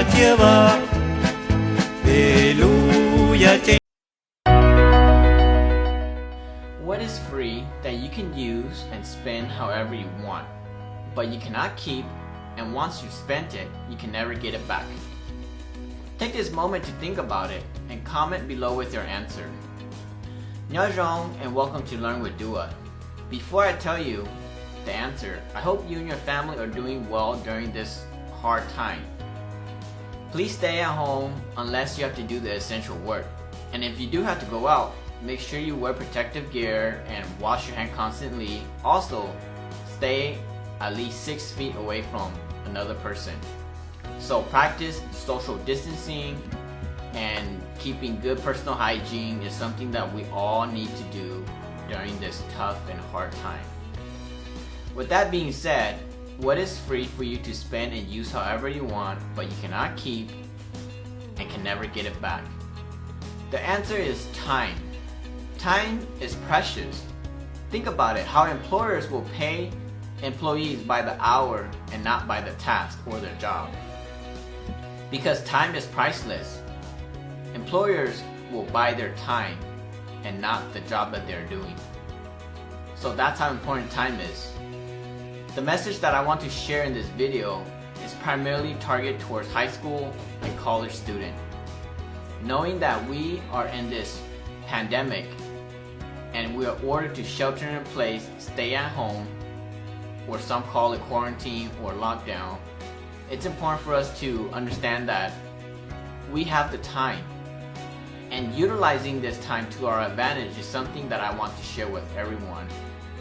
chia ba Hallelujah. What is free that you can use and spend however you want, but you cannot keep, and once you've spent it, you can never get it back? Take this moment to think about it and comment below with your answer. Nyajong and welcome to Learn with Doua. Before I tell you the answer, I hope you and your family are doing well during this hard time. Please stay at home unless you have to do the essential work. And if you do have to go out, make sure you wear protective gear and wash your hand constantly. Also, stay at least 6 feet away from another person. So practice social distancing and keeping good personal hygiene is something that we all need to do during this tough and hard time. With that being said, what is free for you to spend and use however you want, but you cannot keep and can never get it back? The answer is time. Time is precious. Think about it, how employers will pay employees by the hour and not by the task or their job. Because time is priceless. Employers will buy their time and not the job that they're doing. So that's how important time is. The message that I want to share in this video is primarily targeted towards high school and college students. Knowing that we are in this pandemic and we are ordered to shelter in place, stay at home, or some call it quarantine or lockdown, it's important for us to understand that we have the time. And utilizing this time to our advantage is something that I want to share with everyone,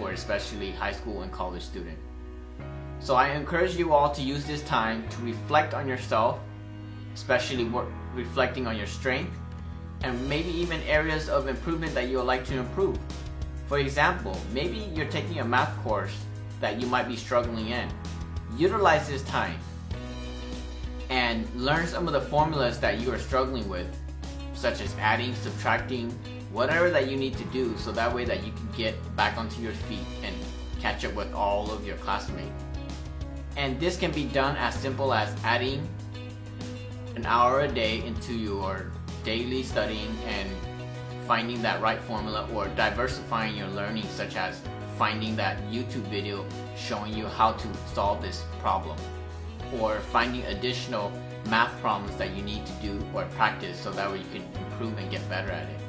or especially high school and college students. So I encourage you all to use this time to reflect on yourself, especially reflecting on your strength, and maybe even areas of improvement that you would like to improve. For example, maybe you're taking a math course that you might be struggling in. Utilize this time and learn some of the formulas that you are struggling with, such as adding, subtracting, whatever that you need to do, so that way that you can get back onto your feet and catch up with all of your classmates. And this can be done as simple as adding an hour a day into your daily studying and finding that right formula, or diversifying your learning, such as finding that YouTube video showing you how to solve this problem, or finding additional math problems that you need to do or practice so that way you can improve and get better at it.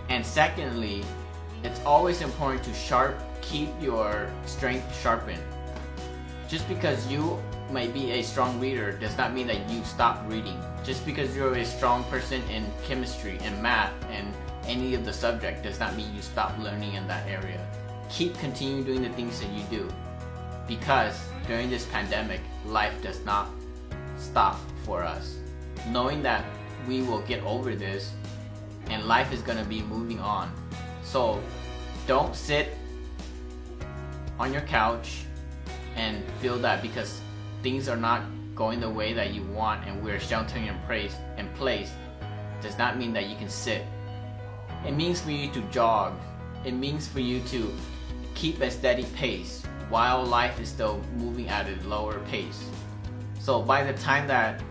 And secondly, it's always important to keep your strength sharpened. Just because you might be a strong reader does not mean that you stop reading. Just because you're a strong person in chemistry and math and any of the subject does not mean you stop learning in that area. Keep continuing doing the things that you do, because during this pandemic, life does not stop for us. Knowing that we will get over this and life is going to be moving on. So don't sit on your couch and feel that because things are not going the way that you want and we're sheltering in place does not mean that you can sit. It means for you to jog. It means for you to keep a steady pace while life is still moving at a lower pace. So by the time that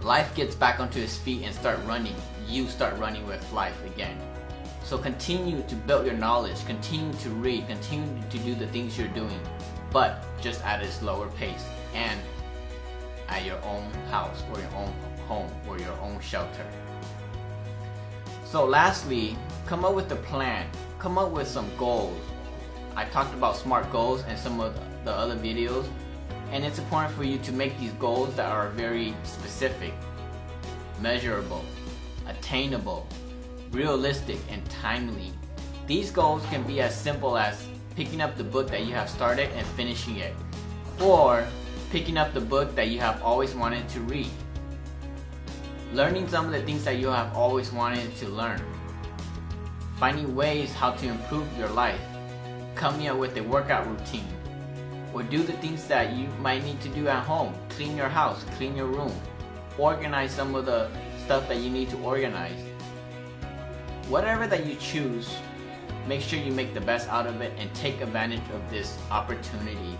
life gets back onto its feet and start running, you start running with life again. So continue to build your knowledge, continue to read, continue to do the things you're doing, but just at a slower pace and at your own house or your own home or your own shelter. So lastly, come up with a plan. Come up with some goals. I talked about SMART goals in some of the other videos, and it's important for you to make these goals that are very specific, measurable, attainable, realistic, and timely. These goals can be as simple as picking up the book that you have started and finishing it, or picking up the book that you have always wanted to read, learning some of the things that you have always wanted to learn, finding ways how to improve your life, coming up with a workout routine, or do the things that you might need to do at home. Clean your house, clean your room, organize some of the stuff that you need to organize. Whatever that you choose, make sure you make the best out of it and take advantage of this opportunity.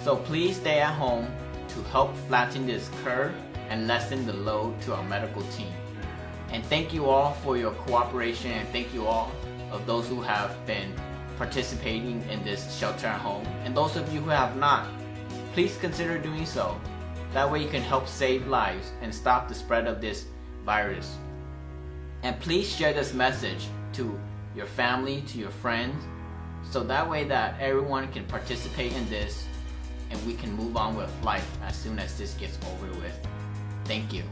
So please stay at home to help flatten this curve and lessen the load to our medical team. And thank you all for your cooperation, and thank you all of those who have been participating in this shelter at home. And those of you who have not, please consider doing so. That way you can help save lives and stop the spread of this virus. And please share this message to your family, to your friends, so that way that everyone can participate in this and we can move on with life as soon as this gets over with. Thank you.